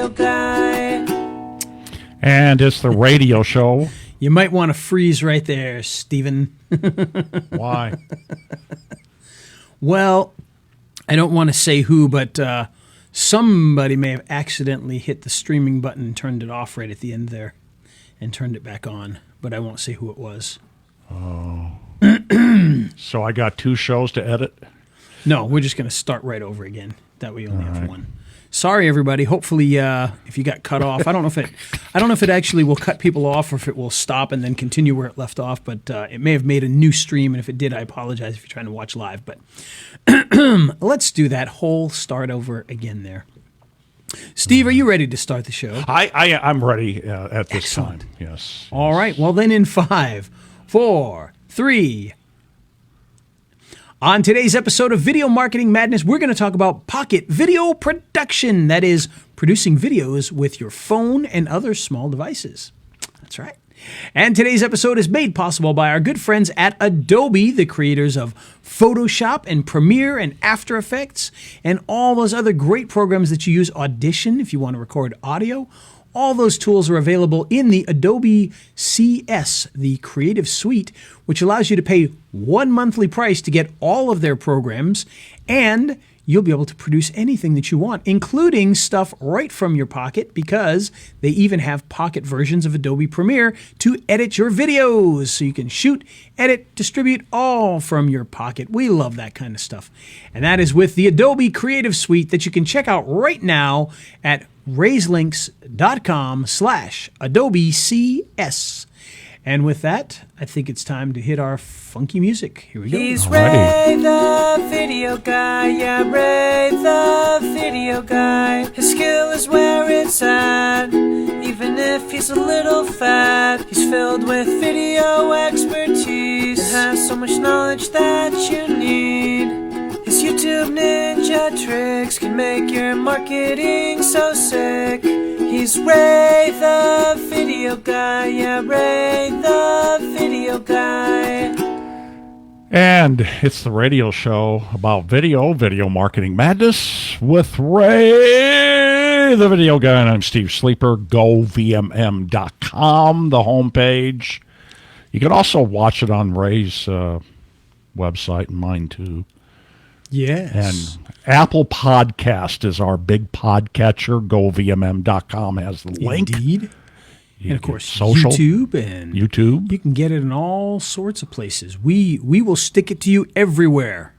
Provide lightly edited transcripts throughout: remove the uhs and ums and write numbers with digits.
video guy. And it's the radio show. You might want to freeze right there, Stephen. Why? Well, I don't want to say who, but somebody may have accidentally hit the streaming button and turned it off right at the end there and turned it back on, but I won't say who it was. Oh. So I got 2 shows to edit? No, we're just going to start right over again. That way you only have one. Sorry, everybody. Hopefully, if you got cut off, I don't know if it actually will cut people off or if it will stop and then continue where it left off. But it may have made a new stream, and if it did, I apologize if you're trying to watch live. But let's do that whole start over again there. Steve, are you ready to start the show? I'm ready at this Excellent. time. Yes. All right. Well, then in 5, 4, 3. On today's episode of Video Marketing Madness, we're going to talk about pocket video production. That is, producing videos with your phone and other small devices. That's right. And today's episode is made possible by our good friends at Adobe, the creators of Photoshop and Premiere and After Effects and all those other great programs that you use. Audition, if you want to record audio. All those tools are available in the Adobe CS, the Creative Suite, which allows you to pay one monthly price to get all of their programs, and you'll be able to produce anything that you want, including stuff right from your pocket, because they even have pocket versions of Adobe Premiere to edit your videos. So you can shoot, edit, distribute all from your pocket. We love that kind of stuff. And that is with the Adobe Creative Suite that you can check out right now at raiselinks.com/Adobe CS. And with that, I think it's time to hit our funky music. Here we go. He's Ray the video guy, yeah, Ray the video guy. His skill is where it's at, even if he's a little fat. He's filled with video expertise and has so much knowledge that you need. His YouTube ninja tricks can make your marketing so sick. He's Ray the video guy, yeah, Ray the video guy. And it's the radio show about video marketing madness with Ray the video guy. And I'm Steve Sleeper, govmm.com, the homepage. You can also watch it on Ray's website and mine too. Yes. And Apple Podcast is our big podcatcher. GoVMM.com has the link. Indeed. And of course, social, YouTube. And you can get it in all sorts of places. We will stick it to you everywhere.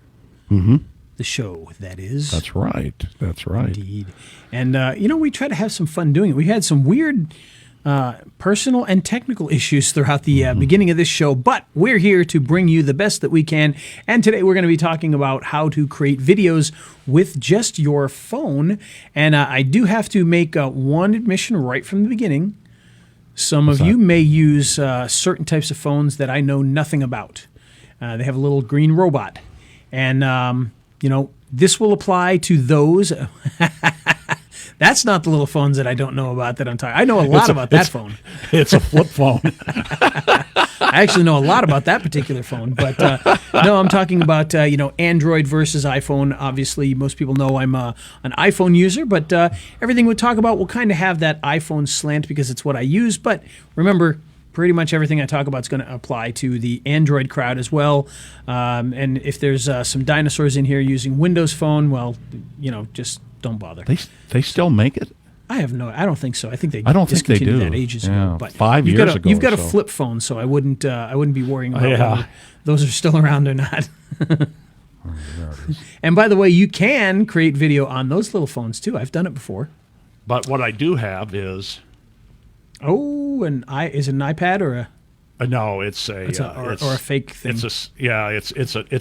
Mm-hmm. The show, that is. That's right. That's right. Indeed. And, we try to have some fun doing it. We had some weird personal and technical issues throughout the beginning of this show, but we're here to bring you the best that we can. And today we're going to be talking about how to create videos with just your phone. And I do have to make one admission right from the beginning. Some of you may use certain types of phones that I know nothing about. They have a little green robot. And, this will apply to those. That's not the little phones that I don't know about that I'm talking. I know a lot about that phone. It's a flip phone. I actually know a lot about that particular phone. But no, I'm talking about, Android versus iPhone. Obviously, most people know I'm an iPhone user. But everything we talk about will kind of have that iPhone slant because it's what I use. But remember, pretty much everything I talk about is going to apply to the Android crowd as well. And if there's some dinosaurs in here using Windows Phone, well, just don't bother. They still make it? I don't think so. I think they do. discontinued that ages ago. But 5 years ago. You've got a flip phone, so I wouldn't be worrying about whether those are still around or not. And by the way, you can create video on those little phones too. I've done it before. But what I do have is is it an iPad or a? No, it's a fake thing. It's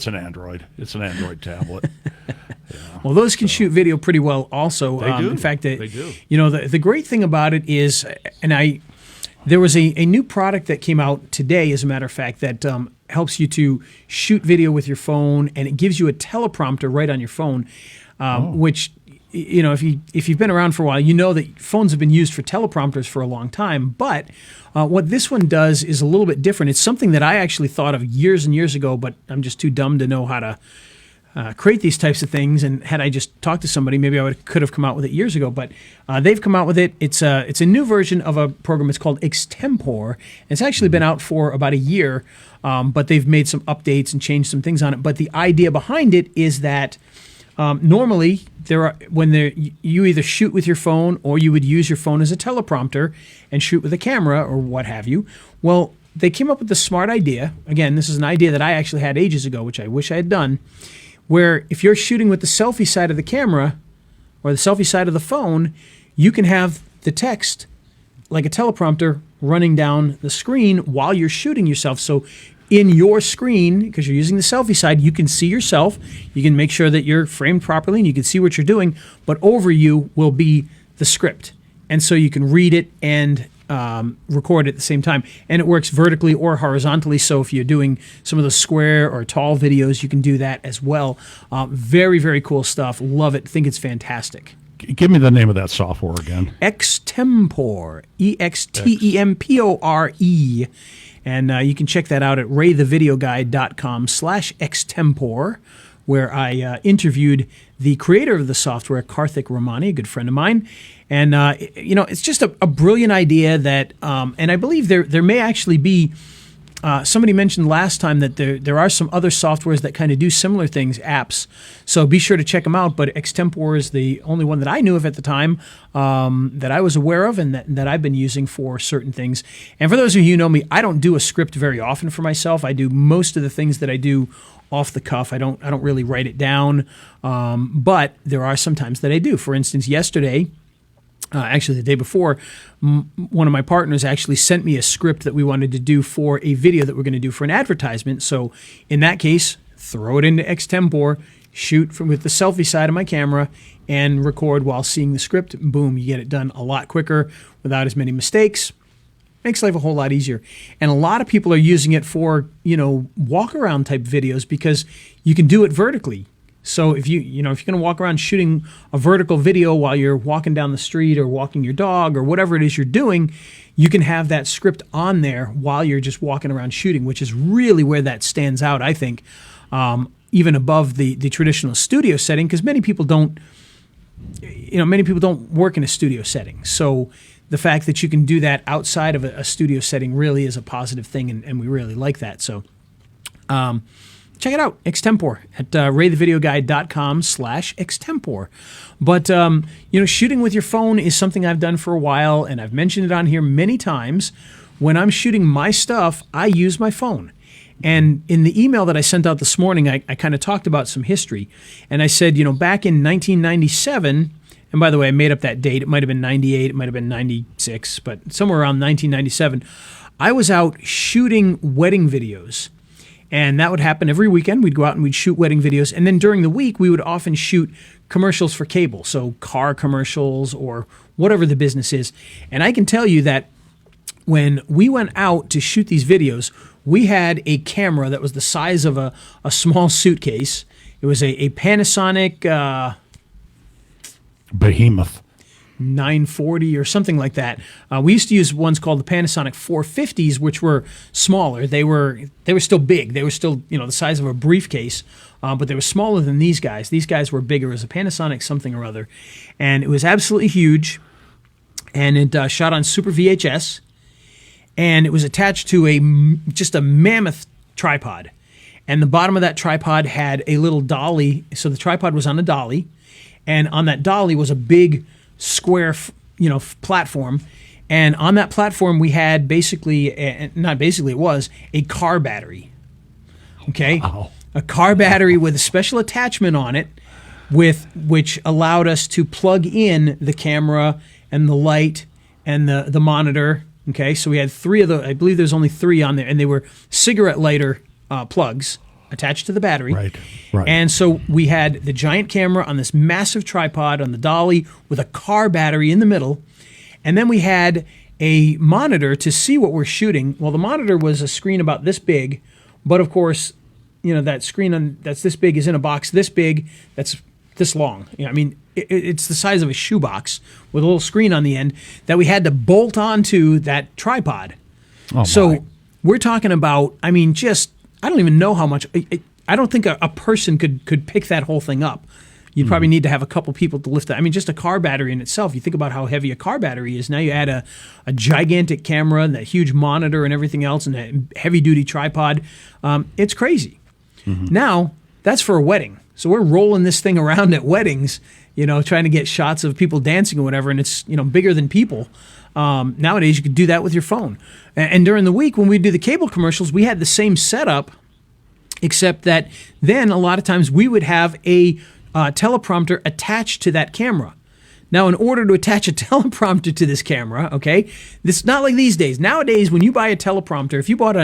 an Android. It's an Android tablet. Well, those can shoot video pretty well also. They do. In fact, they do. The great thing about it is, there was a new product that came out today, as a matter of fact, that helps you to shoot video with your phone, and it gives you a teleprompter right on your phone, which, if you've been around for a while, you know that phones have been used for teleprompters for a long time. But what this one does is a little bit different. It's something that I actually thought of years and years ago, but I'm just too dumb to know how to create these types of things. And had I just talked to somebody, maybe I could have come out with it years ago. But they've come out with it. It's a new version of a program. It's called Extempore. It's actually been out for about a year, but they've made some updates and changed some things on it. But the idea behind it is that normally you either shoot with your phone or you would use your phone as a teleprompter and shoot with a camera or what have you. Well, they came up with the smart idea. Again, this is an idea that I actually had ages ago, which I wish I had done, where if you're shooting with the selfie side of the camera or the selfie side of the phone, you can have the text like a teleprompter running down the screen while you're shooting yourself. So in your screen, because you're using the selfie side, you can see yourself. You can make sure that you're framed properly and you can see what you're doing, but over you will be the script. And so you can read it and record at the same time. And it works vertically or horizontally. So if you're doing some of the square or tall videos, you can do that as well. Very, very cool stuff. Love it. Think it's fantastic. Give me the name of that software again. Extempore. Extempore. And you can check that out at raythevideoguy.com/extempore, where I interviewed the creator of the software, Karthik Ramani, a good friend of mine. And, it's just a brilliant idea that, and I believe there may actually be, somebody mentioned last time that there are some other softwares that kind of do similar things, apps. So be sure to check them out. But Extempore is the only one that I knew of at the time, that I was aware of and that I've been using for certain things. And for those of you who know me, I don't do a script very often for myself. I do most of the things that I do off the cuff. I don't really write it down. But there are some times that I do. For instance, yesterday, actually the day before, one of my partners actually sent me a script that we wanted to do for a video that we're going to do for an advertisement. So in that case, throw it into Extempore, shoot with the selfie side of my camera, and record while seeing the script. Boom, you get it done a lot quicker without as many mistakes. Makes life a whole lot easier. And a lot of people are using it for, walk around type videos because you can do it vertically. So if you're going to walk around shooting a vertical video while you're walking down the street or walking your dog or whatever it is you're doing, you can have that script on there while you're just walking around shooting, which is really where that stands out, I think, even above the traditional studio setting, because many people don't work in a studio setting. So the fact that you can do that outside of a studio setting really is a positive thing, and we really like that. So check it out, Extempore, at raythevideoguy.com/extempore. But, shooting with your phone is something I've done for a while, and I've mentioned it on here many times. When I'm shooting my stuff, I use my phone. And in the email that I sent out this morning, I kind of talked about some history. And I said, back in 1997, and by the way, I made up that date. It might have been 98, it might have been 96, but somewhere around 1997, I was out shooting wedding videos. And that would happen every weekend. We'd go out and we'd shoot wedding videos. And then during the week, we would often shoot commercials for cable, so car commercials or whatever the business is. And I can tell you that when we went out to shoot these videos, we had a camera that was the size of a small suitcase. It was a Panasonic Behemoth 940 or something like that. We used to use ones called the Panasonic 450s, which were smaller. They were still big. They were still the size of a briefcase, but they were smaller than these guys. These guys were bigger. It was a Panasonic something or other, and it was absolutely huge. And it shot on Super VHS, and it was attached to just a mammoth tripod. And the bottom of that tripod had a little dolly. So the tripod was on a dolly, and on that dolly was a big square, platform. And on that platform, we had it was a car battery. Okay. Wow. A car battery with a special attachment on it, which allowed us to plug in the camera and the light and the monitor. Okay. So we had three of I believe there's only three on there, and they were cigarette lighter plugs attached to the battery. Right. And so we had the giant camera on this massive tripod on the dolly with a car battery in the middle. And then we had a monitor to see what we're shooting. Well, the monitor was a screen about this big, but of course, that screen that's this big is in a box this big, that's this long. It's the size of a shoebox with a little screen on the end that we had to bolt onto that tripod. Oh, so my. We're talking about, I don't even know how much. I don't think a person could pick that whole thing up. You'd probably need to have a couple people to lift it. I mean, just a car battery in itself, you think about how heavy a car battery is. Now you add a gigantic camera and that huge monitor and everything else and a heavy-duty tripod. It's crazy. Now, that's for a wedding. So we're rolling this thing around at weddings, trying to get shots of people dancing or whatever, and it's, bigger than people. Nowadays, you could do that with your phone. And during the week, when we do the cable commercials, we had the same setup, except that then a lot of times we would have a teleprompter attached to that camera. Now, in order to attach a teleprompter to this camera, okay, this not like these days. Nowadays, when you buy a teleprompter, if you bought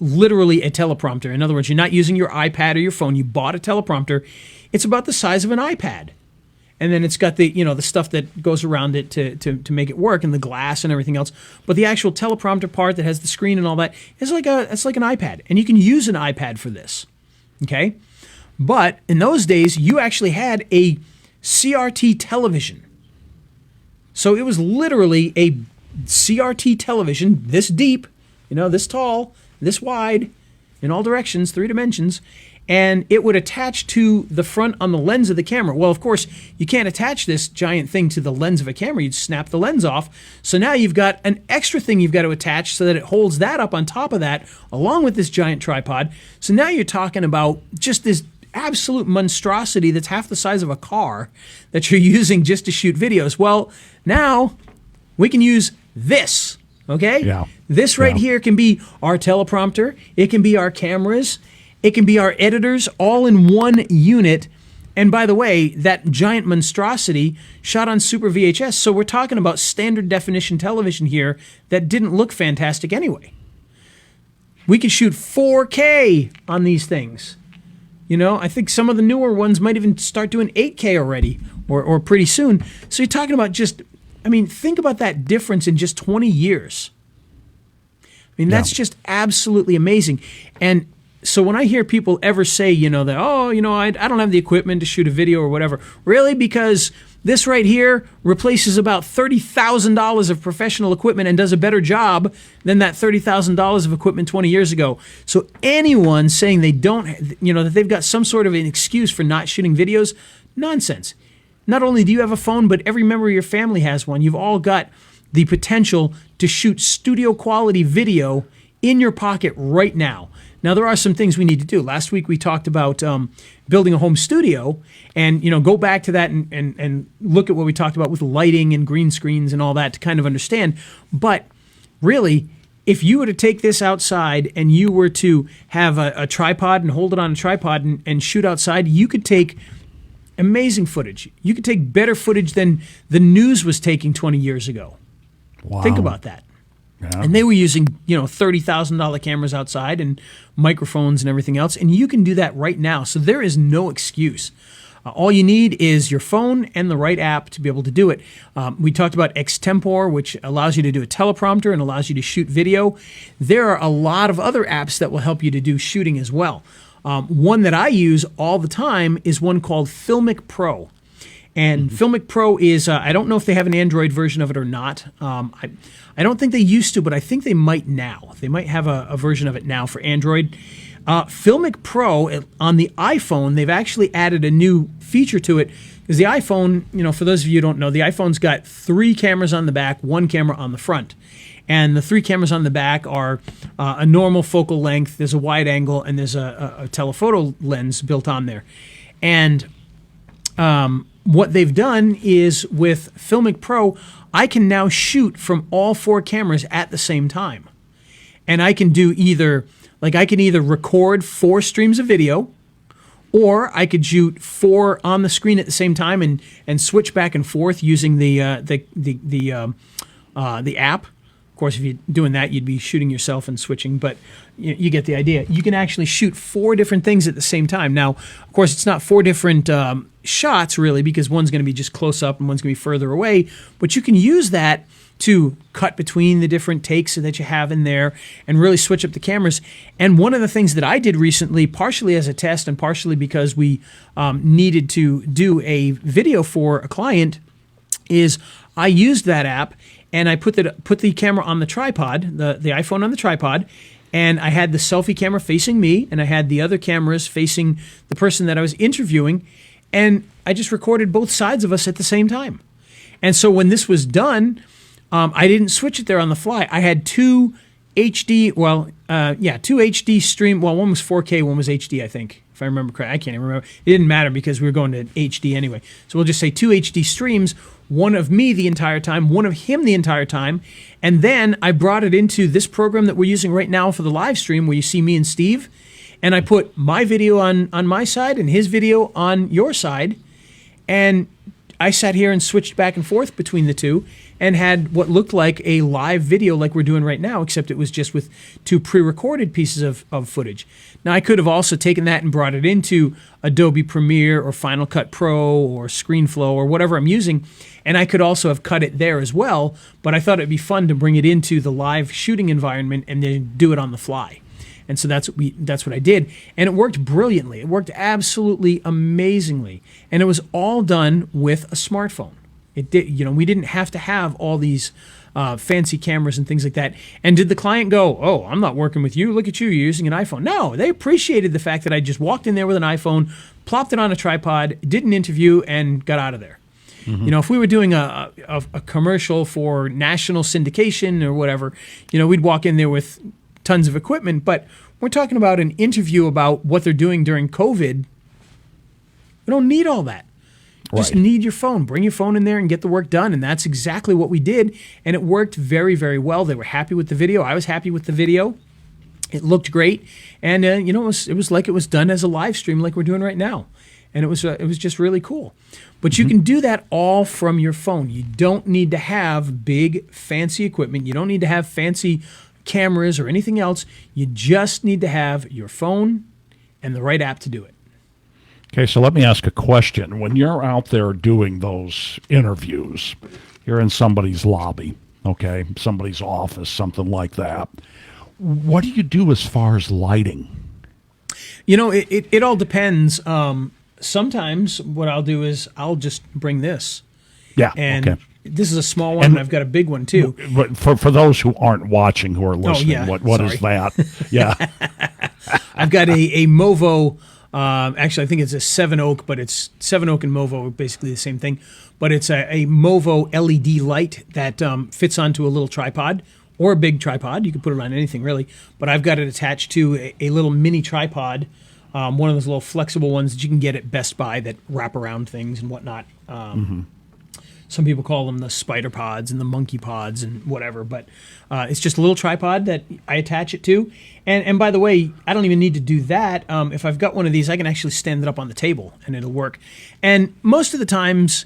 literally a teleprompter, in other words, you're not using your iPad or your phone, you bought a teleprompter, it's about the size of an iPad. And then it's got the the stuff that goes around it to make it work, and the glass and everything else. But the actual teleprompter part that has the screen and all that is it's like an iPad, and you can use an iPad for this. Okay. But in those days, you actually had a CRT television. So it was literally a CRT television this deep, this tall, this wide, in all directions, 3 dimensions, and it would attach to the front on the lens of the camera. Well, of course, you can't attach this giant thing to the lens of a camera. You'd snap the lens off. So now you've got an extra thing you've got to attach so that it holds that up on top of that, along with this giant tripod. So now you're talking about just this absolute monstrosity that's half the size of a car that you're using just to shoot videos. Well, now we can use this, okay? Yeah. This right here can be our teleprompter. It can be our cameras. It can be our editors all in one unit. And by the way, that giant monstrosity shot on Super VHS. So we're talking about standard definition television here that didn't look fantastic anyway. We can shoot 4K on these things. I think some of the newer ones might even start doing 8K already or pretty soon. So you're talking about think about that difference in just 20 years. That's just absolutely amazing. And so when I hear people ever say, I don't have the equipment to shoot a video or whatever, really? Because this right here replaces about $30,000 of professional equipment and does a better job than that $30,000 of equipment 20 years ago. So anyone saying they don't, that they've got some sort of an excuse for not shooting videos, nonsense. Not only do you have a phone, but every member of your family has one. You've all got the potential to shoot studio quality video in your pocket right now. Now, there are some things we need to do. Last week, we talked about building a home studio, and go back to that and look at what we talked about with lighting and green screens and all that to kind of understand. But really, if you were to take this outside and you were to have a tripod and hold it on a tripod and shoot outside, you could take amazing footage. You could take better footage than the news was taking 20 years ago. Wow. Think about that. Yeah. And they were using, $30,000 cameras outside and microphones and everything else. And you can do that right now. So there is no excuse. All you need is your phone and the right app to be able to do it. We talked about Extempore, which allows you to do a teleprompter and allows you to shoot video. There are a lot of other apps that will help you to do shooting as well. One that I use all the time is one called Filmic Pro. And Filmic Pro is, I don't know if they have an Android version of it or not. I don't think they used to, but I think they might now. They might have a version of it now for Android. Filmic Pro, on the iPhone, they've actually added a new feature to it. Because the iPhone, for those of you who don't know, the iPhone's got 3 cameras on the back, 1 camera on the front. And the 3 cameras on the back are a normal focal length, there's a wide angle, and there's a telephoto lens built on there. And what they've done is with Filmic Pro, I can now shoot from all 4 cameras at the same time. And I can do either record 4 streams of video, or I could shoot 4 on the screen at the same time and switch back and forth using the app. Of course, if you're doing that, you'd be shooting yourself and switching, but you get the idea. You can actually shoot 4 different things at the same time. Now, of course, it's not 4 different shots, really, because one's going to be just close up and one's going to be further away, but you can use that to cut between the different takes that you have in there and really switch up the cameras. And one of the things that I did recently, partially as a test and partially because we needed to do a video for a client, is I used that app and I put the camera on the tripod, the iPhone on the tripod, and I had the selfie camera facing me, and I had the other cameras facing the person that I was interviewing, and I just recorded both sides of us at the same time. And so when this was done, I didn't switch it there on the fly. I had two HD stream. Well, one was 4K, one was HD, I think, if I remember correctly. I can't even remember. It didn't matter because we were going to HD anyway. So we'll just say two HD streams, one of me the entire time, one of him the entire time. And then I brought it into this program that we're using right now for the live stream where you see me and Steve. And I put my video on my side and his video on your side. And I sat here and switched back and forth between the two and had what looked like a live video like we're doing right now, except it was just with two pre-recorded pieces of footage. Now, I could have also taken that and brought it into Adobe Premiere or Final Cut Pro or ScreenFlow or whatever I'm using, and I could also have cut it there as well, but I thought it'd be fun to bring it into the live shooting environment and then do it on the fly. And so that's what I did. And it worked brilliantly. It worked absolutely amazingly. And it was all done with a smartphone. It did, we didn't have to have all these fancy cameras and things like that. And did the client go, "Oh, I'm not working with you. Look at you, you're using an iPhone"? No, they appreciated the fact that I just walked in there with an iPhone, plopped it on a tripod, did an interview, and got out of there. Mm-hmm. If we were doing a commercial for national syndication or whatever, we'd walk in there with tons of equipment, but we're talking about an interview about what they're doing during COVID. We don't need all that. Just need your phone. Bring your phone in there and get the work done, and that's exactly what we did, and it worked very, very well. They were happy with the video. I was happy with the video. It looked great, and it was like it was done as a live stream like we're doing right now, and it was just really cool. But you can do that all from your phone. You don't need to have big, fancy equipment. You don't need to have fancy cameras or anything else. You just need to have your phone and the right app to do it. Okay, so let me ask a question. When you're out there doing those interviews, you're in somebody's lobby, okay, somebody's office, something like that. What do you do as far as lighting? It all depends. Sometimes what I'll do is I'll just bring this. Yeah, and okay. This is a small one, and I've got a big one too. But for those who aren't watching, who are listening, what is that? Yeah. I've got a Movo. Actually, I think it's a 7 Oak, but it's 7 Oak and Movo are basically the same thing. But it's a Movo LED light that fits onto a little tripod or a big tripod. You can put it on anything, really. But I've got it attached to a little mini tripod, one of those little flexible ones that you can get at Best Buy that wrap around things and whatnot. Some people call them the spider pods and the monkey pods and whatever, but it's just a little tripod that I attach it to. And by the way, I don't even need to do that. If I've got one of these, I can actually stand it up on the table and it'll work. And most of the times,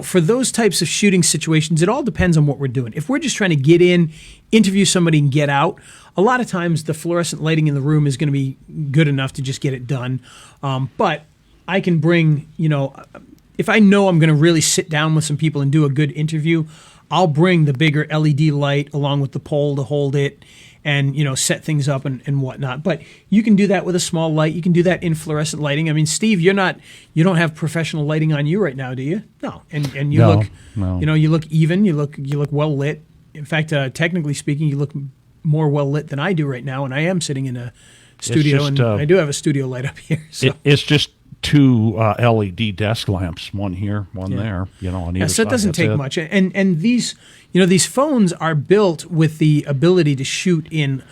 for those types of shooting situations, it all depends on what we're doing. If we're just trying to get in, interview somebody and get out, a lot of times the fluorescent lighting in the room is going to be good enough to just get it done. But I can bring, if I know I'm going to really sit down with some people and do a good interview, I'll bring the bigger LED light along with the pole to hold it and, set things up and whatnot. But you can do that with a small light. You can do that in fluorescent lighting. I mean, Steve, you don't have professional lighting on you right now, do you? No. And you look, you look even. You look well lit. In fact, technically speaking, you look more well lit than I do right now. And I am sitting in a studio, and I do have a studio light up here. So. It's just two LED desk lamps, one here, one there, on either side. So it doesn't take much. And these, these phones are built with the ability to shoot in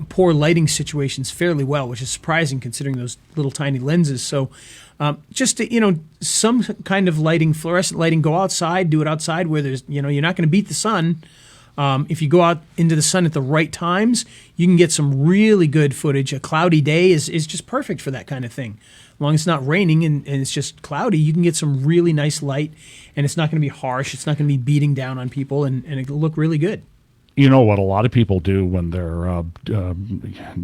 poor lighting situations fairly well, which is surprising considering those little tiny lenses. So just to, some kind of lighting, fluorescent lighting, go outside, do it outside where there's, you're not going to beat the sun. If you go out into the sun at the right times, you can get some really good footage. A cloudy day is just perfect for that kind of thing. As long as it's not raining and it's just cloudy, you can get some really nice light, and it's not going to be harsh. It's not going to be beating down on people, and it'll look really good. You know what a lot of people do when they're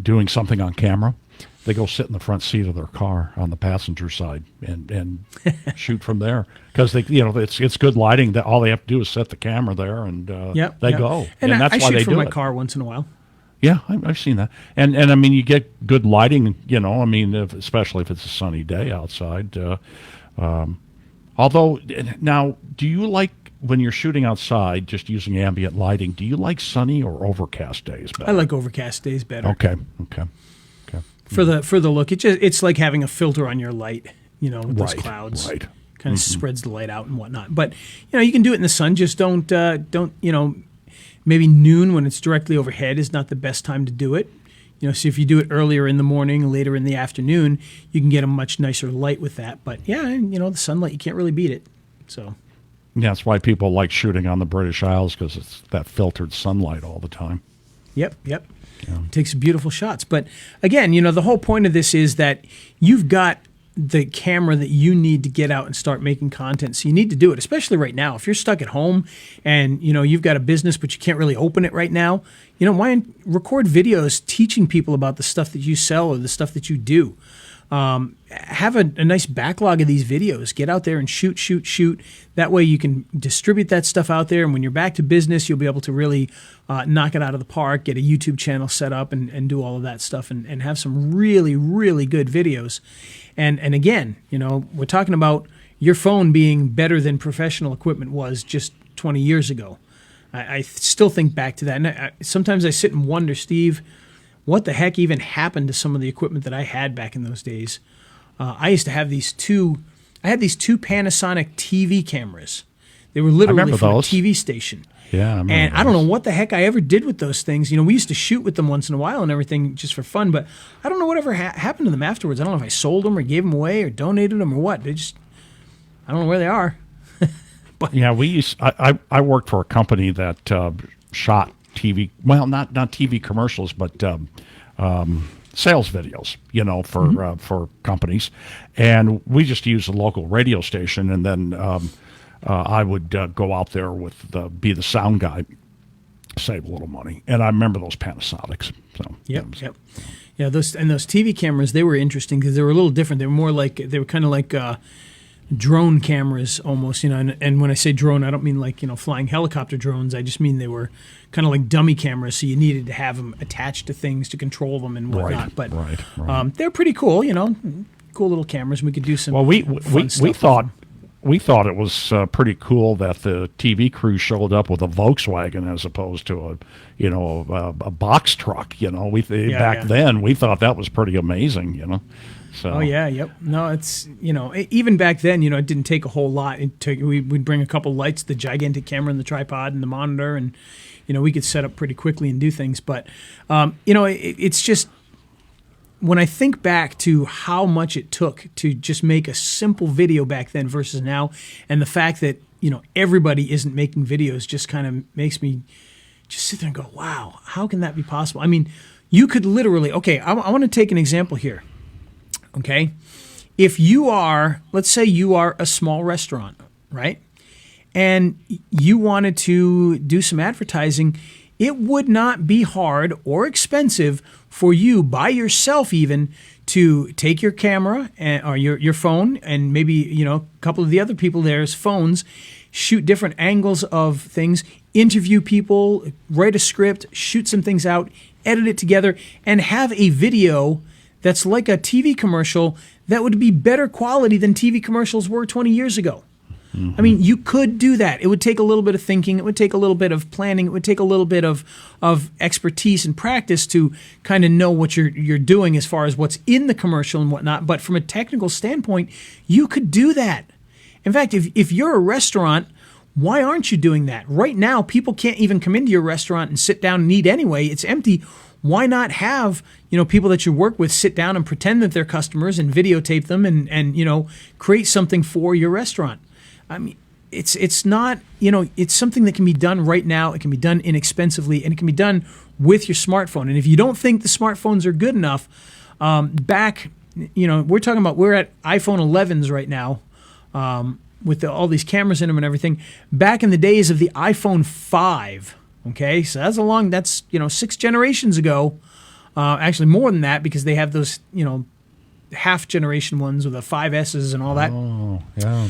doing something on camera? They go sit in the front seat of their car on the passenger side and shoot from there because it's good lighting. That all they have to do is set the camera there and they go. And that's I why shoot they from do my it. car once in a while. Yeah, I've seen that. And I mean, you get good lighting, especially if it's a sunny day outside. Although, now, do you like when you're shooting outside, just using ambient lighting, do you like sunny or overcast days better? I like overcast days better. Okay. For the look, it's like having a filter on your light, with those Right, clouds. right. Kind of spreads the light out and whatnot. But you can do it in the sun. Just don't maybe noon when it's directly overhead is not the best time to do it. So if you do it earlier in the morning, later in the afternoon, you can get a much nicer light with that. But the sunlight, you can't really beat it. So Yeah, that's why people like shooting on the British Isles, because it's that filtered sunlight all the time. Yep. Takes beautiful shots. But again, the whole point of this is that you've got the camera that you need to get out and start making content. So you need to do it, especially right now. If you're stuck at home and, you've got a business, but you can't really open it right now, why record videos teaching people about the stuff that you sell or the stuff that you do? Have a nice backlog of these videos. Get out there and shoot. That way you can distribute that stuff out there. And when you're back to business, you'll be able to really knock it out of the park, get a YouTube channel set up and do all of that stuff and have some really, really good videos. And again, we're talking about your phone being better than professional equipment was just 20 years ago. I still think back to that. And sometimes I sit and wonder, Steve, what the heck even happened to some of the equipment that I had back in those days? I used to have these two Panasonic TV cameras. They were literally from a TV station. Yeah, I remember and I those. don't know what the heck I ever did with those things. We used to shoot with them once in a while and everything just for fun, but I don't know whatever happened to them afterwards. I don't know if I sold them or gave them away or donated them or what. I don't know where they are. But yeah, I worked for a company that shot TV, well, not TV commercials, but sales videos, for companies. And we just used a local radio station, and then I would go out there be the sound guy, save a little money. And I remember those Panasonics. So Yep. Yeah, those TV cameras, they were interesting because they were a little different. They were kind of like drone cameras almost, and when I say drone, I don't mean like, flying helicopter drones. I just mean they were kind of like dummy cameras, so you needed to have them attached to things to control them and whatnot. Right. But they're pretty cool, cool little cameras. We could do some. Well, we stuff thought it was pretty cool that the TV crew showed up with a Volkswagen as opposed to a box truck. Back then we thought that was pretty amazing. So. Oh yeah, yep. No, it's even back then, it didn't take a whole lot. We'd bring a couple lights, the gigantic camera and the tripod and the monitor, and we could set up pretty quickly and do things. But it's just when I think back to how much it took to just make a simple video back then versus now, and the fact that everybody isn't making videos just kind of makes me just sit there and go, wow, how can that be possible? I mean, you could literally. Okay, I want to take an example here. Okay, if let's say you are a small restaurant, right? And you wanted to do some advertising, it would not be hard or expensive for you by yourself even to take your camera or your phone and maybe, a couple of the other people there's phones, shoot different angles of things, interview people, write a script, shoot some things out, edit it together, and have a video that's like a TV commercial that would be better quality than TV commercials were 20 years ago. Mm-hmm. I mean, you could do that. It would take a little bit of thinking. It would take a little bit of planning. It would take a little bit of expertise and practice to kind of know what you're doing as far as what's in the commercial and whatnot. But from a technical standpoint, you could do that. In fact, if you're a restaurant, why aren't you doing that? Right now, people can't even come into your restaurant and sit down and eat anyway. It's empty. Why not have, people that you work with sit down and pretend that they're customers and videotape them and create something for your restaurant? I mean, it's not, it's something that can be done right now. It can be done inexpensively, and it can be done with your smartphone. And if you don't think the smartphones are good enough, we're at iPhone 11s right now, with all these cameras in them and everything. Back in the days of the iPhone 5, okay, so that's 6 generations ago. Actually, more than that, because they have those, half generation ones with the 5S's and all that. Oh, yeah.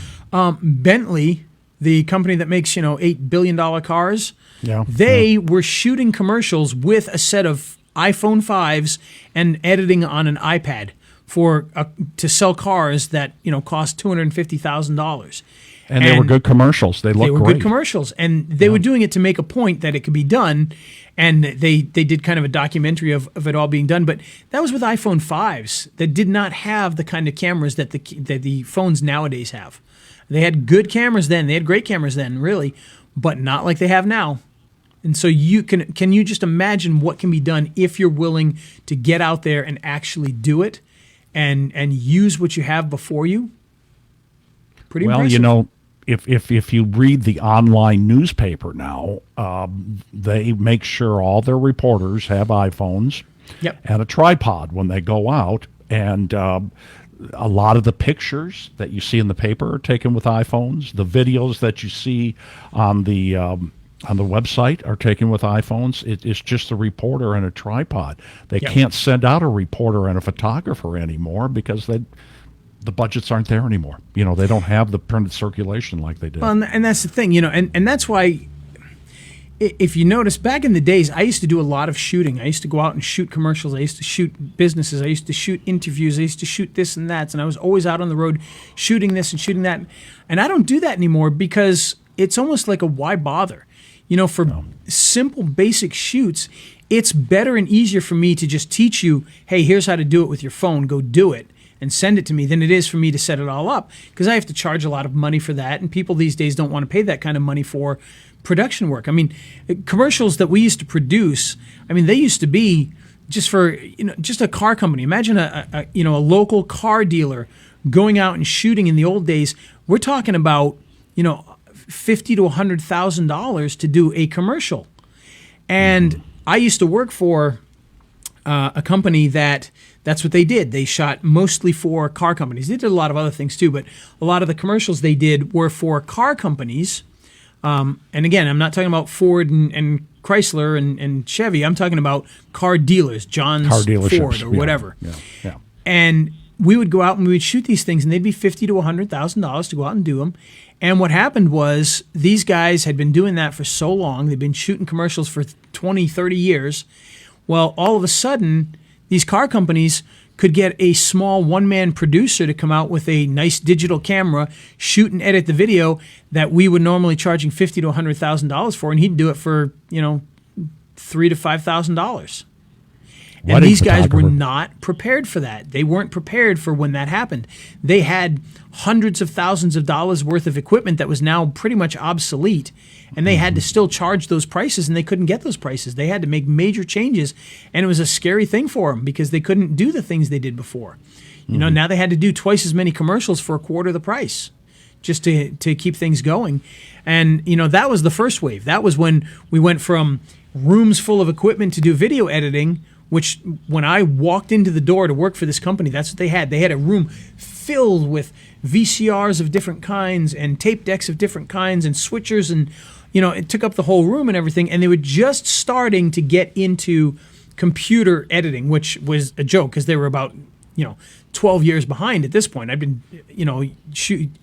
Bentley, the company that makes, $8 billion cars, they were shooting commercials with a set of iPhone 5s and editing on an iPad to sell cars that, cost $250,000. And they were good commercials. They were good commercials, and they were doing it to make a point that it could be done. And they did kind of a documentary of it all being done. But that was with iPhone 5s that did not have the kind of cameras that the phones nowadays have. They had good cameras then. They had great cameras then, really, but not like they have now. And so can you just imagine what can be done if you're willing to get out there and actually do it and use what you have before you? Pretty impressive. Well, if you read the online newspaper now, they make sure all their reporters have iPhones and a tripod when they go out. And a lot of the pictures that you see in the paper are taken with iPhones. The videos that you see on the website are taken with iPhones. It's just a reporter and a tripod. They can't send out a reporter and a photographer anymore because the budgets aren't there anymore. They don't have the printed circulation like they did. Well, and that's the thing, and that's why, if you notice, back in the days, I used to do a lot of shooting. I used to go out and shoot commercials. I used to shoot businesses. I used to shoot interviews. I used to shoot this and that. And I was always out on the road shooting this and shooting that. And I don't do that anymore because it's almost like a why bother? For simple, basic shoots, it's better and easier for me to just teach you, hey, here's how to do it with your phone. Go do it. And send it to me than it is for me to set it all up, because I have to charge a lot of money for that, and people these days don't want to pay that kind of money for production work. I mean, commercials that we used to produce, they used to be just for just a car company. Imagine a local car dealer going out and shooting in the old days. We're talking about $50,000 to $100,000 to do a commercial, and I used to work for a company that's what they did. They shot mostly for car companies. They did a lot of other things too, but a lot of the commercials they did were for car companies. And again, I'm not talking about Ford and Chrysler and Chevy. I'm talking about car dealers, John's Ford or whatever. Yeah. And we would go out and we would shoot these things, and they'd be $50,000 to $100,000 to go out and do them. And what happened was these guys had been doing that for so long. They've been shooting commercials for 20, 30 years. Well, all of a sudden, these car companies could get a small one-man producer to come out with a nice digital camera, shoot and edit the video that we would normally charging $50,000 to $100,000 for, and he'd do it for $3,000 to $5,000. And these guys were not prepared for that. They weren't prepared for when that happened. They had hundreds of thousands of dollars worth of equipment that was now pretty much obsolete, and they had to still charge those prices, and they couldn't get those prices. They had to make major changes, and it was a scary thing for them because they couldn't do the things they did before. Now they had to do twice as many commercials for a quarter the price just to keep things going. And, that was the first wave. That was when we went from rooms full of equipment to do video editing, which when I walked into the door to work for this company, that's what they had. They had a room filled with VCRs of different kinds and tape decks of different kinds and switchers, and it took up the whole room and everything. And they were just starting to get into computer editing, which was a joke because they were about 12 years behind at this point. I've been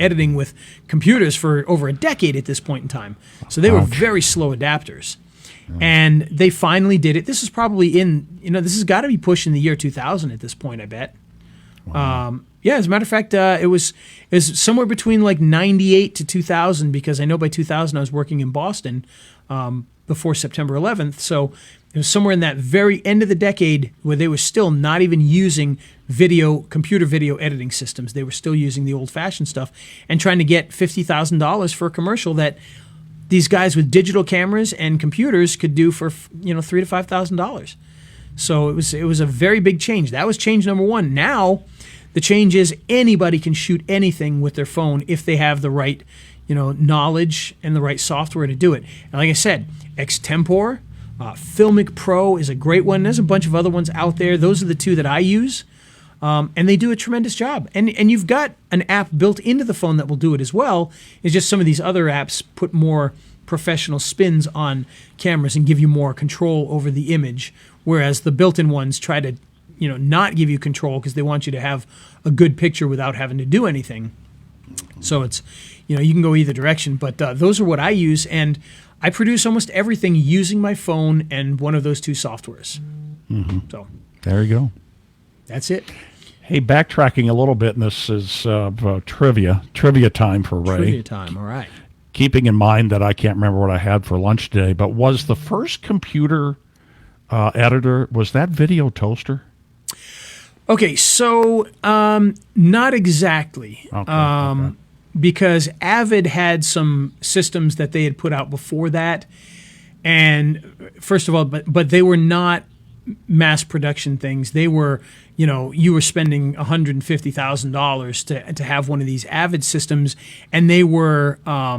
editing with computers for over a decade at this point in time. So they were very slow adapters. And they finally did it. This is probably this has got to be pushed in the year 2000 at this point, I bet. Wow. As a matter of fact, it was somewhere between like 98 to 2000, because I know by 2000 I was working in Boston before September 11th. So it was somewhere in that very end of the decade where they were still not even using computer video editing systems. They were still using the old-fashioned stuff and trying to get $50,000 for a commercial that these guys with digital cameras and computers could do for $3,000 to $5,000. So it was a very big change. That was change number one. Now the change is anybody can shoot anything with their phone if they have the right knowledge and the right software to do it. And like I said, Extempore, Filmic Pro is a great one. There's a bunch of other ones out there. Those are the two that I use. And they do a tremendous job. And you've got an app built into the phone that will do it as well. It's just some of these other apps put more professional spins on cameras and give you more control over the image, whereas the built-in ones try to not give you control because they want you to have a good picture without having to do anything. So it's you can go either direction. But those are what I use, and I produce almost everything using my phone and one of those two softwares. So there you go. That's it. Hey, backtracking a little bit, and this is trivia time for Ray. Trivia time, all right. Keeping in mind that I can't remember what I had for lunch today, but was the first computer editor, was that Video Toaster? Okay, so not exactly. Okay. Because Avid had some systems that they had put out before that. And first of all, but they were not mass production things. They were, you were spending $150,000 to have one of these Avid systems, and they were a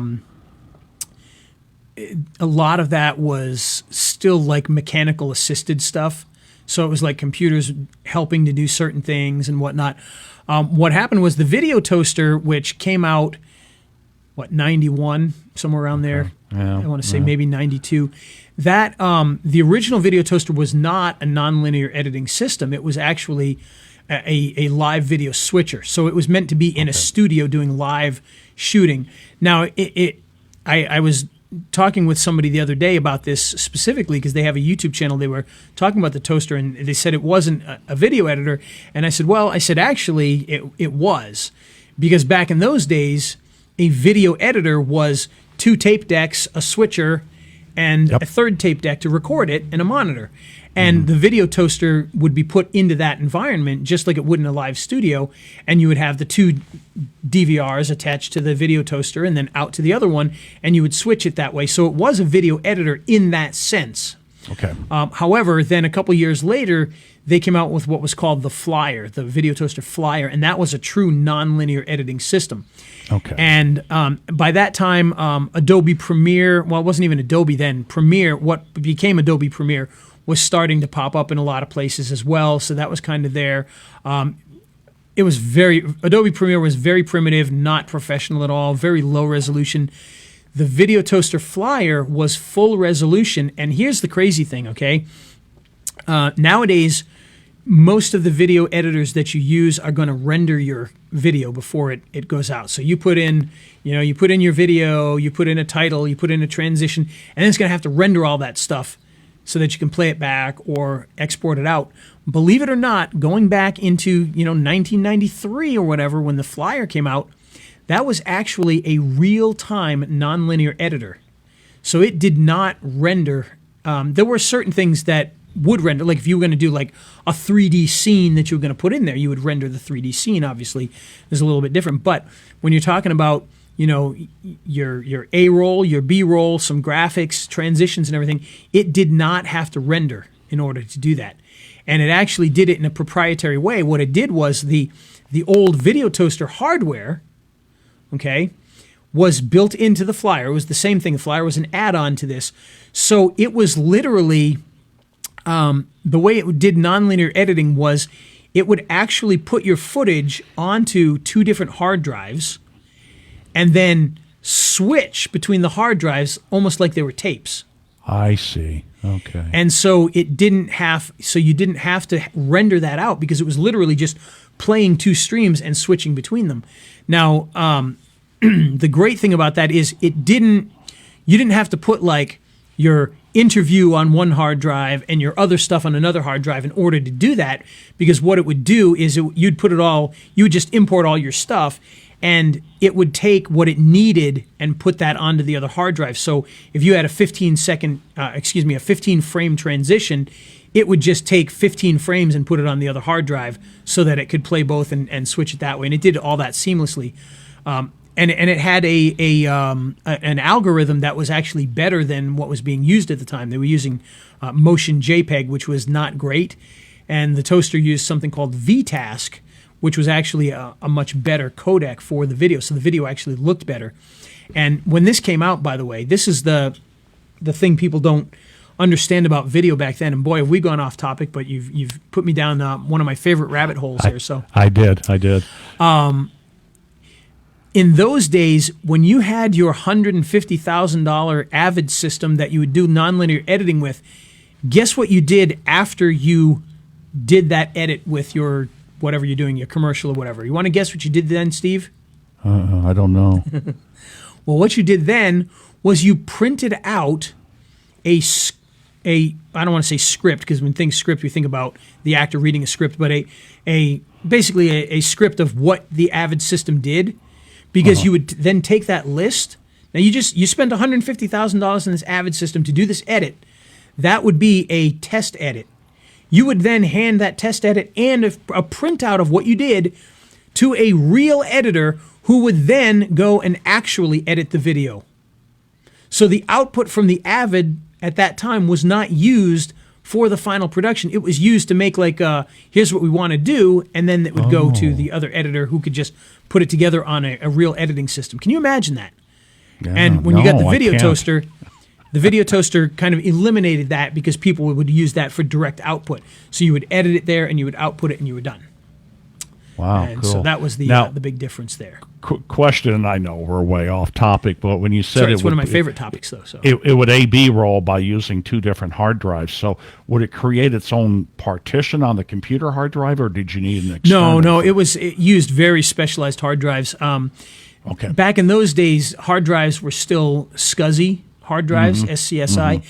lot of that was still like mechanical assisted stuff. So it was like computers helping to do certain things and whatnot. What happened was the Video Toaster, which came out, 91, somewhere around there. Yeah, I want to say maybe 92. That the original Video Toaster was not a nonlinear editing system. It was actually a live video switcher. So it was meant to be in a studio doing live shooting. Now, I was talking with somebody the other day about this specifically because they have a YouTube channel. They were talking about the toaster, and they said it wasn't a video editor. And I said, actually, it was. Because back in those days, a video editor was 2 tape decks, a switcher, and a third tape deck to record it, and a monitor. And the Video Toaster would be put into that environment just like it would in a live studio, and you would have the 2 DVRs attached to the Video Toaster and then out to the other one, and you would switch it that way. So it was a video editor in that sense. Okay. However, then a couple years later, they came out with what was called the Flyer, the Video Toaster Flyer, and that was a true nonlinear editing system. Okay. And by that time, Adobe Premiere, well, it wasn't even Adobe then, Premiere, what became Adobe Premiere, was starting to pop up in a lot of places as well, so that was kind of there. Adobe Premiere was very primitive, not professional at all, very low resolution. The Video Toaster Flyer was full resolution, and here's the crazy thing, okay? Nowadays, most of the video editors that you use are going to render your video before it goes out. So you put in your video, you put in a title, you put in a transition, and then it's going to have to render all that stuff so that you can play it back or export it out. Believe it or not, going back into 1993 or whatever, when the Flyer came out, that was actually a real-time nonlinear editor. So it did not render. There were certain things that would render, like if you were going to do like a 3D scene that you were going to put in there, you would render the 3D scene. Obviously, is a little bit different. But when you're talking about your A-roll, your B-roll, some graphics, transitions, and everything, it did not have to render in order to do that. And it actually did it in a proprietary way. What it did was the old Video Toaster hardware, okay, was built into the Flyer. It was the same thing. The Flyer was an add-on to this. So it was literally, the way it did nonlinear editing was it would actually put your footage onto 2 different hard drives and then switch between the hard drives almost like they were tapes. I see. Okay. And so you didn't have to render that out because it was literally just playing 2 streams and switching between them. Now, the great thing about that is you didn't have to put like your interview on one hard drive and your other stuff on another hard drive in order to do that, because what it would do is you would just import all your stuff, and it would take what it needed and put that onto the other hard drive. So if you had a 15 frame transition, it would just take 15 frames and put it on the other hard drive so that it could play both and switch it that way. And it did all that seamlessly. And it had an algorithm that was actually better than what was being used at the time. They were using Motion JPEG, which was not great. And the toaster used something called VTask, which was actually a much better codec for the video. So the video actually looked better. And when this came out, by the way, this is the thing people don't understand about video back then. And boy, have we gone off topic, but you've put me down one of my favorite rabbit holes here. So I did. In those days, when you had your $150,000 Avid system that you would do nonlinear editing with, guess what you did after you did that edit with your whatever you're doing, your commercial or whatever? You want to guess what you did then, Steve? I don't know. Well, what you did then was you printed out a I don't want to say script, because when things script, we think about the actor reading a script, but basically a script of what the Avid system did, because you would then take that list. Now you spent $150,000 in this Avid system to do this edit. That would be a test edit. You would then hand that test edit and a printout of what you did to a real editor who would then go and actually edit the video. So the output from the Avid at that time was not used for the final production. It was used to make like, here's what we want to do, and then it would go to the other editor who could just put it together on a real editing system. Can you imagine that? Yeah, and when you got the I video can't. toaster, the video toaster kind of eliminated that because people would use that for direct output. So you would edit it there, and you would output it, and you were done. Wow, And cool. so that was the big difference there. Question, I know we're way off topic, but when you said Sorry, it it's one of would- my favorite topics, though. So it would A/B roll by using two different hard drives. So would it create its own partition on the computer hard drive, or did you need an external? no, it used very specialized hard drives. Okay. Back in those days, hard drives were still SCSI hard drives, SCSI,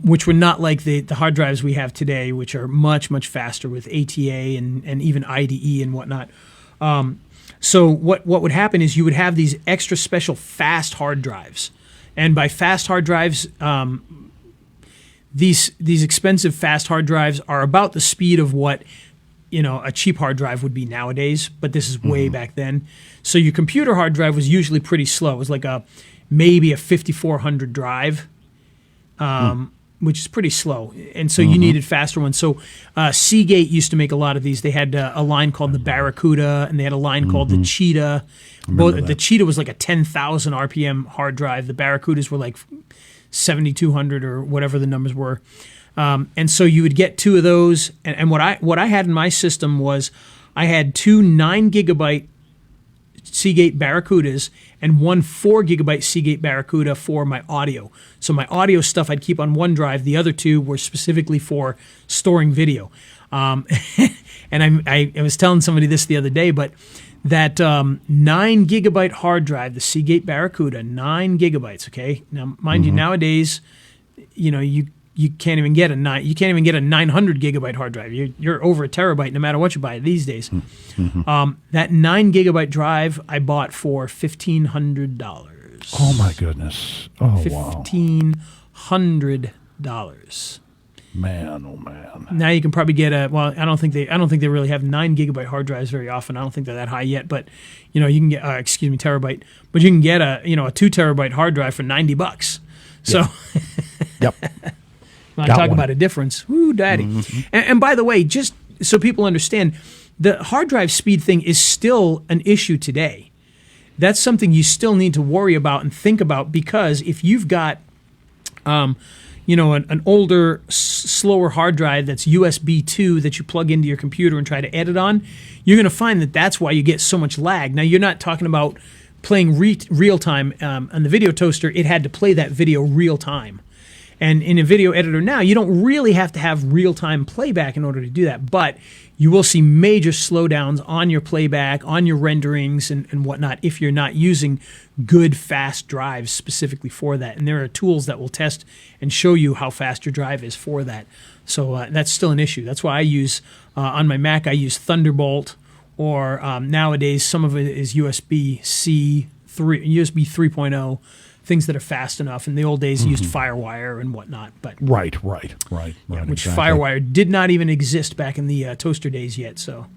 which were not like the hard drives we have today, which are much, much faster with ATA and even IDE and whatnot. So what would happen is you would have these extra special fast hard drives. And by fast hard drives, these expensive fast hard drives are about the speed of what a cheap hard drive would be nowadays, but this is way back then. So your computer hard drive was usually pretty slow. It was like maybe a 5400 drive, which is pretty slow. And so you needed faster ones. So Seagate used to make a lot of these. They had a line called the Barracuda, and they had a line called the Cheetah. The Cheetah was like a 10,000 RPM hard drive. The Barracudas were like 7,200 or whatever the numbers were. And so you would get two of those. And what I had in my system was I had two 9 gigabyte Seagate Barracudas and one 4 gigabyte Seagate Barracuda for my audio. So my audio stuff I'd keep on one drive. The other two were specifically for storing video. And I was telling somebody this the other day, but that 9 gigabyte hard drive, the Seagate Barracuda, 9 gigabytes. Okay, now mind you, nowadays, you can't even get a 900 gigabyte hard drive. You're over a terabyte no matter what you buy these days. That 9 gigabyte drive I bought for $1,500. Oh my goodness! Oh wow! $1,500. Man, oh man! Now you can probably get I don't think they really have 9 gigabyte hard drives very often. I don't think they're that high yet, but you can get terabyte, but you can get a 2 terabyte hard drive for $90. So. Yep. When I talk about a difference, woo, daddy. And by the way, just so people understand, the hard drive speed thing is still an issue today. That's something you still need to worry about and think about, because if you've got, an older, slower hard drive that's USB 2 that you plug into your computer and try to edit on, you're going to find that that's why you get so much lag. Now, you're not talking about playing real time. On the video toaster, it had to play that video real time. And in a video editor now, you don't really have to have real-time playback in order to do that, but you will see major slowdowns on your playback, on your renderings, and whatnot if you're not using good, fast drives specifically for that. And there are tools that will test and show you how fast your drive is for that. So that's still an issue. That's why I use, on my Mac, I use Thunderbolt, or nowadays some of it is USB-C, USB 3.0, things that are fast enough. In the old days, used FireWire and whatnot. But Right. which Exactly. FireWire did not even exist back in the toaster days yet, so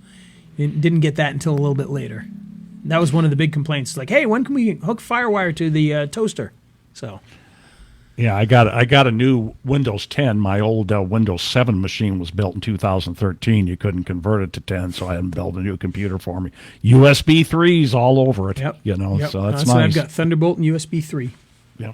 didn't get that until a little bit later. That was one of the big complaints. Like, hey, when can we hook FireWire to the toaster? So, yeah, I got a new Windows 10. My old Windows 7 machine was built in 2013. You couldn't convert it to 10, so I had to build a new computer for me. USB 3s all over it. Yep. So that's so nice. I've got Thunderbolt and USB 3. Yeah.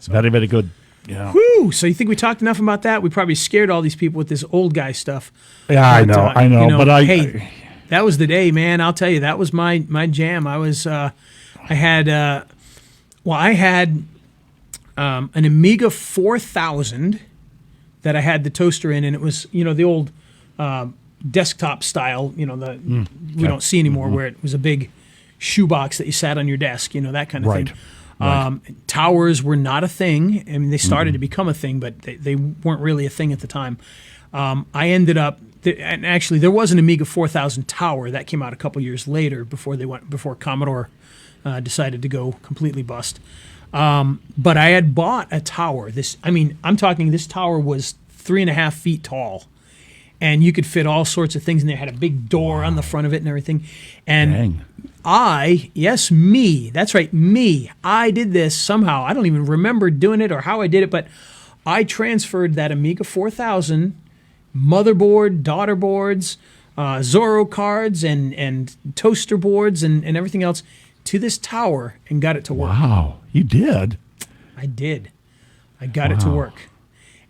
Very, very good. Yeah. Whew! So you think we talked enough about that? We probably scared all these people with this old guy stuff. Yeah, But, I know. But hey, that was the day, man. I'll tell you, that was my jam. I was, I had an Amiga 4000 that I had the toaster in, and it was, the old desktop style, we don't see anymore, where it was a big shoebox that you sat on your desk, that kind of thing. Towers were not a thing. I mean, they started to become a thing, but they weren't really a thing at the time. I ended up, and actually, there was an Amiga 4000 tower that came out a couple years later before Commodore decided to go completely bust. But I had bought a tower. I'm talking, this tower was 3.5 feet tall, and you could fit all sorts of things in there. It had a big door on the front of it and everything. And that's right, me. I did this somehow. I don't even remember doing it or how I did it, but I transferred that Amiga 4000 motherboard, daughter boards, Zorro cards, and toaster boards, and everything else to this tower and got it to work. Wow, you did? I did. I got it to work.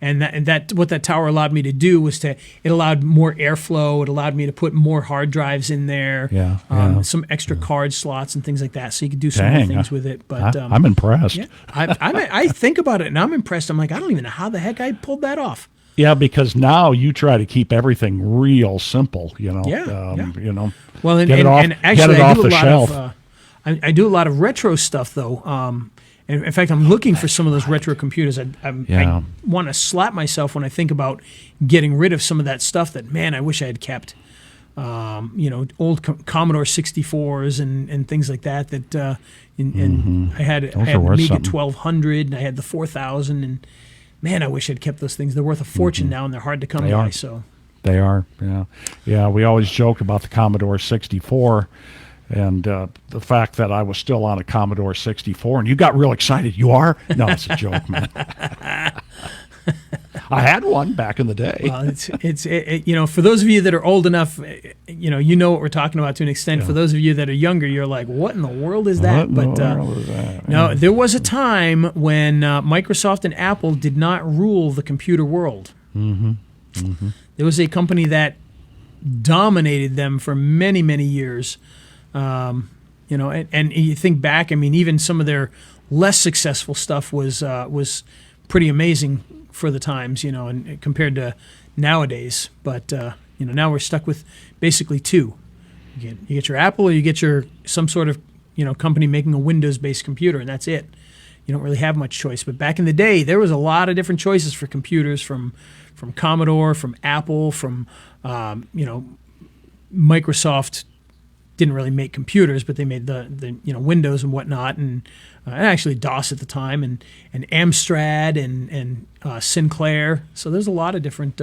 And that what that tower allowed me to do was it allowed more airflow. It allowed me to put more hard drives in there, some extra card slots and things like that, so you could do some more things with it. But I'm impressed. Yeah, I think about it and I'm impressed. I'm like, I don't even know how the heck I pulled that off. Yeah, because now you try to keep everything real simple, you know. You know. Well, and actually, I do a lot of retro stuff though. And in fact, I'm looking for some of those retro computers. I want to slap myself when I think about getting rid of some of that stuff that, man, I wish I had kept. Old Commodore 64s and things like that. And I had Amiga 1200, and I had the 4000, and man, I wish I'd kept those things. They're worth a fortune now, and they're hard to come by. So they are. Yeah. We always joke about the Commodore 64. And the fact that I was still on a Commodore 64, and you got real excited. You are? No, it's a joke, man. I had one back in the day. Well, it's for those of you that are old enough, you know what we're talking about to an extent. Yeah. For those of you that are younger, you're like, what in the world is that? No, there was a time when Microsoft and Apple did not rule the computer world. There was a company that dominated them for many, many years. And you think back, I mean, even some of their less successful stuff was pretty amazing for the times, and compared to nowadays. But now we're stuck with basically two. You get your Apple, or you get some sort of company making a Windows-based computer, and that's it. You don't really have much choice. But back in the day, there was a lot of different choices for computers from Commodore, from Apple, from Microsoft. Didn't really make computers, but they made the Windows and whatnot, and actually DOS at the time, and Amstrad and Sinclair. So there's a lot of different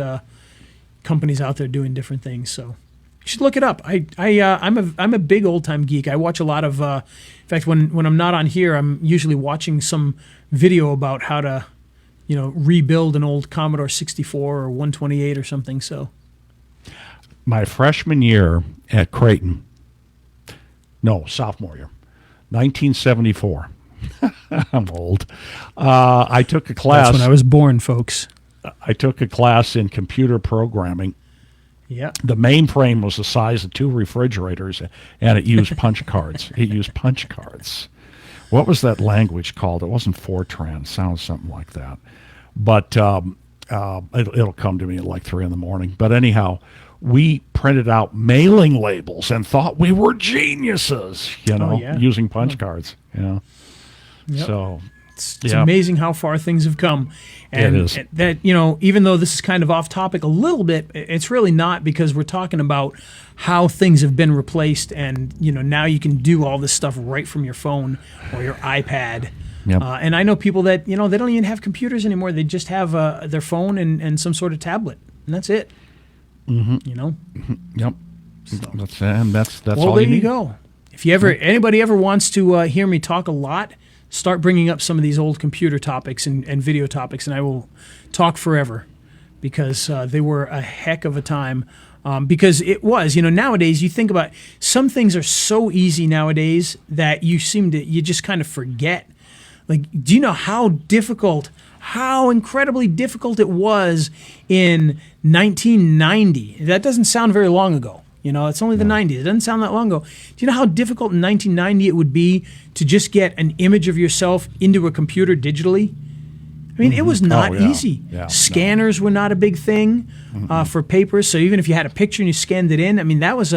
companies out there doing different things. So you should look it up. I'm a big old time geek. I watch a lot of. In fact, when I'm not on here, I'm usually watching some video about how to, rebuild an old Commodore 64 or 128 or something. So my freshman year at Creighton. No, sophomore year, 1974. I'm old. I took a class. That's when I was born, folks. I took a class in computer programming. Yeah. The mainframe was the size of 2 refrigerators, and it used punch cards. What was that language called? It wasn't Fortran. It sounds something like that. But it'll come to me at like 3 a.m. But anyhow, we printed out mailing labels and thought we were geniuses, using punch cards. Yep. So it's amazing how far things have come. And it is. That, even though this is kind of off topic a little bit, it's really not, because we're talking about how things have been replaced, and now you can do all this stuff right from your phone or your iPad. Yep. And I know people that they don't even have computers anymore. They just have their phone and some sort of tablet, and that's it. Yep. So. That's well, all there you need. You go. If anybody ever wants to hear me talk a lot, start bringing up some of these old computer topics and video topics, and I will talk forever, because they were a heck of a time. Because it was, nowadays you think about some things are so easy nowadays that you just kind of forget. Like, do you know how incredibly difficult it was in 1990? That doesn't sound very long ago. It's only the 90s. It doesn't sound that long ago. Do you know how difficult in 1990 it would be to just get an image of yourself into a computer digitally? I mean, it was not yeah. easy. Yeah, Scanners were not a big thing for papers. So even if you had a picture and you scanned it in, I mean, that was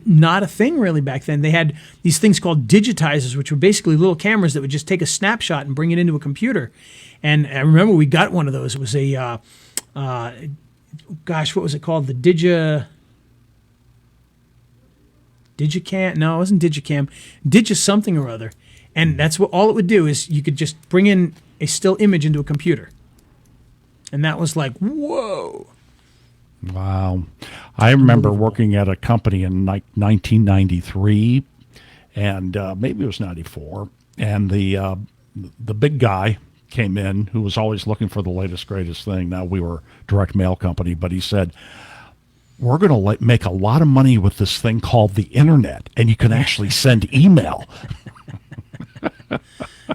not a thing really back then. They had these things called digitizers, which were basically little cameras that would just take a snapshot and bring it into a computer. And I remember we got one of those. It was a, what was it called? The Digicam? No, it wasn't Digicam. Something or other. And that's what all it would do is you could just bring in a still image into a computer. And that was like, whoa. Wow. I remember working at a company in 1993, and maybe it was 94, and the big guy came in who was always looking for the latest, greatest thing. Now, we were a direct mail company, but he said, we're going to make a lot of money with this thing called the internet, and you can actually send email.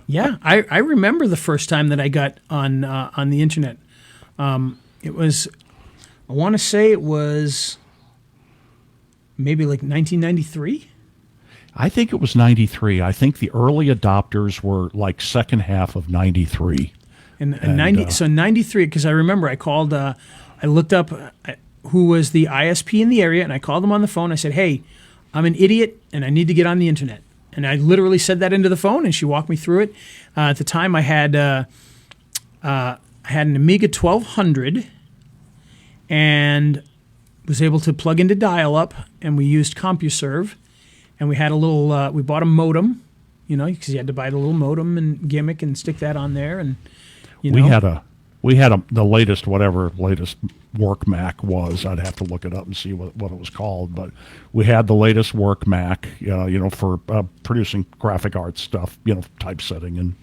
Yeah, I remember the first time that I got on the internet. It was, I want to say it was maybe like 1993. I think it was 93. I think the early adopters were like second half of 93. So 93, because I remember I called, I looked up who was the ISP in the area, and I called them on the phone. I said, hey, I'm an idiot, and I need to get on the internet. And I literally said that into the phone, and she walked me through it. At the time, I had an Amiga 1200 and was able to plug into dial-up, and we used CompuServe. And we had a little, we bought a modem, because you had to buy the little modem and gimmick and stick that on there. And, We had the latest work Mac was. I'd have to look it up and see what it was called. But we had the latest work Mac, for producing graphic arts stuff, typesetting and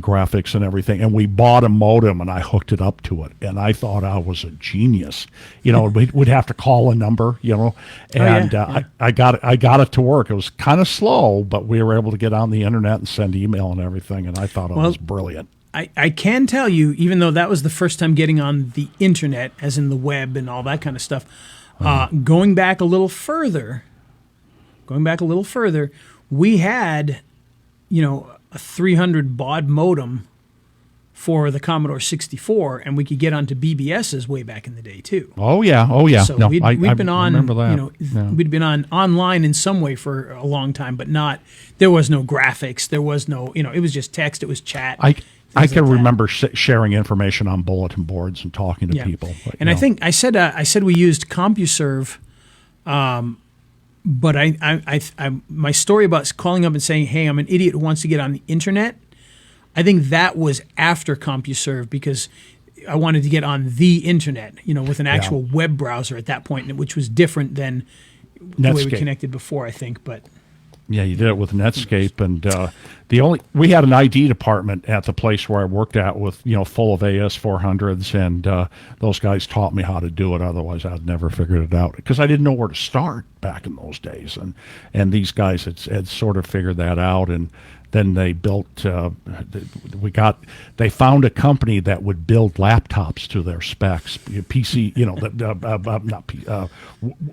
graphics and everything. And we bought a modem, and I hooked it up to it. And I thought I was a genius. We'd have to call a number, and I got it to work. It was kind of slow, but we were able to get on the internet and send email and everything. And I thought it was brilliant. I can tell you, even though that was the first time getting on the internet, as in the web and all that kind of stuff, going back a little further, we had, a 300 baud modem for the Commodore 64, and we could get onto BBSs way back in the day too. Oh yeah. So no, we'd been on, remember that. We'd been on online in some way for a long time, but not. There was no graphics. There was no, it was just text. It was chat. I can remember sharing information on bulletin boards and talking to people. But, and I think I said we used CompuServe, but I my story about calling up and saying, "Hey, I'm an idiot who wants to get on the internet," I think that was after CompuServe, because I wanted to get on the internet, with an actual web browser at that point, which was different than the way we connected before, I think, but. Yeah, you did it with Netscape, and we had an ID department at the place where I worked at with full of AS400s, and those guys taught me how to do it. Otherwise, I'd never figured it out because I didn't know where to start back in those days, and these guys had sort of figured that out, and then they built. They found a company that would build laptops to their specs, PC,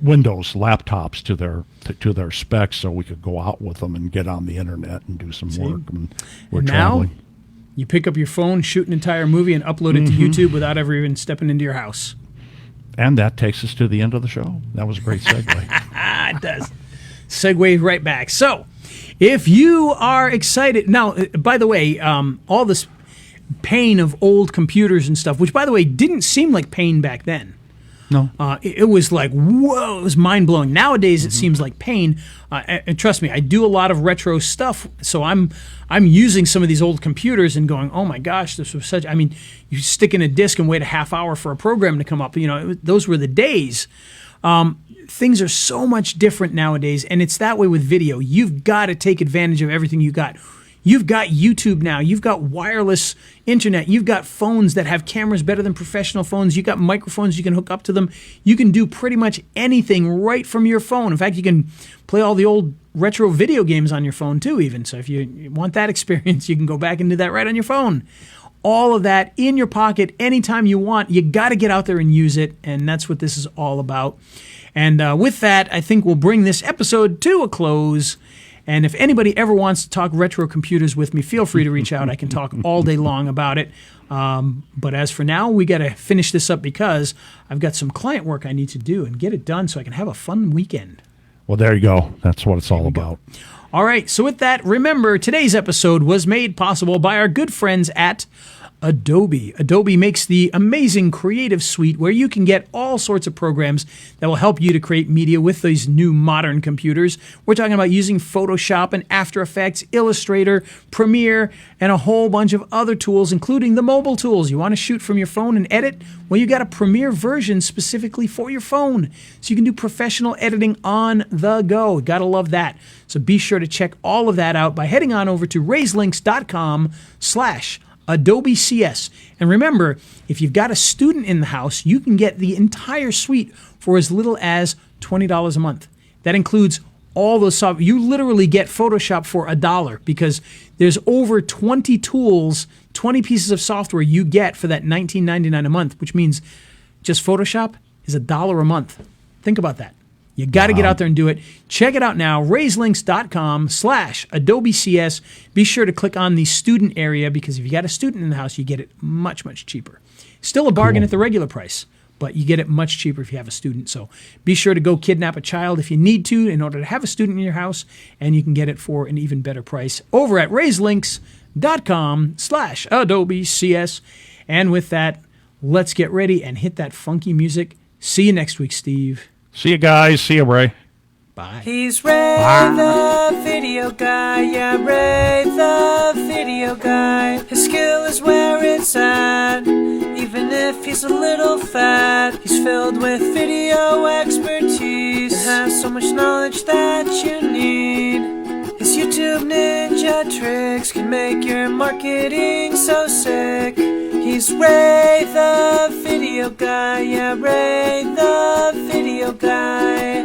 Windows laptops to their specs, so we could go out with them and get on the internet and do some work. And we're traveling. Now, you pick up your phone, shoot an entire movie, and upload it to YouTube without ever even stepping into your house. And that takes us to the end of the show. That was a great segue. It does. Segue right back. So, if you are excited now, by the way, all this pain of old computers and stuff, which by the way didn't seem like pain back then. No, it was like, whoa, it was mind blowing. Nowadays, it seems like pain. And trust me, I do a lot of retro stuff, so I'm using some of these old computers and going, oh my gosh, this was such. I mean, you stick in a disc and wait a half hour for a program to come up. Those were the days. Things are so much different nowadays, and it's that way with video. You've got to take advantage of everything you got. You've got YouTube now. You've got wireless internet. You've got phones that have cameras better than professional phones. You've got microphones you can hook up to them. You can do pretty much anything right from your phone. In fact, you can play all the old retro video games on your phone too, even. So if you want that experience, you can go back and do that right on your phone. All of that in your pocket anytime you want. You got to get out there and use it, and that's what this is all about. And with that, I think we'll bring this episode to a close. And if anybody ever wants to talk retro computers with me, feel free to reach out. I can talk all day long about it. But as for now, we got to finish this up because I've got some client work I need to do and get it done so I can have a fun weekend. Well, there you go. That's what it's all about. All right. So with that, remember, today's episode was made possible by our good friends at Adobe. Adobe makes the amazing Creative Suite where you can get all sorts of programs that will help you to create media with these new modern computers. We're talking about using Photoshop and After Effects, Illustrator, Premiere, and a whole bunch of other tools, including the mobile tools. You want to shoot from your phone and edit? Well, you got a Premiere version specifically for your phone. So you can do professional editing on the go. Gotta love that. So be sure to check all of that out by heading on over to raiselinks.com/Adobe CS. And remember, if you've got a student in the house, you can get the entire suite for as little as $20 a month. That includes all those software. You literally get Photoshop for $1 because there's over 20 tools, 20 pieces of software you get for that $19.99 a month, which means just Photoshop is $1 a month. Think about that. You got to get out there and do it. Check it out now, raiselinks.com/Adobe CS. Be sure to click on the student area because if you got a student in the house, you get it much, much cheaper. Still a bargain at the regular price, but you get it much cheaper if you have a student. So be sure to go kidnap a child if you need to in order to have a student in your house, and you can get it for an even better price over at raiselinks.com/Adobe CS. And with that, let's get ready and hit that funky music. See you next week, Steve. See you guys. See you, Ray. Bye. He's Ray the video guy, yeah, Ray the video guy. His skill is where it's at, even if he's a little fat. He's filled with video expertise and has so much knowledge that you need. His YouTube ninja tricks can make your marketing so sick. He's Ray the video guy, yeah, Ray the video guy.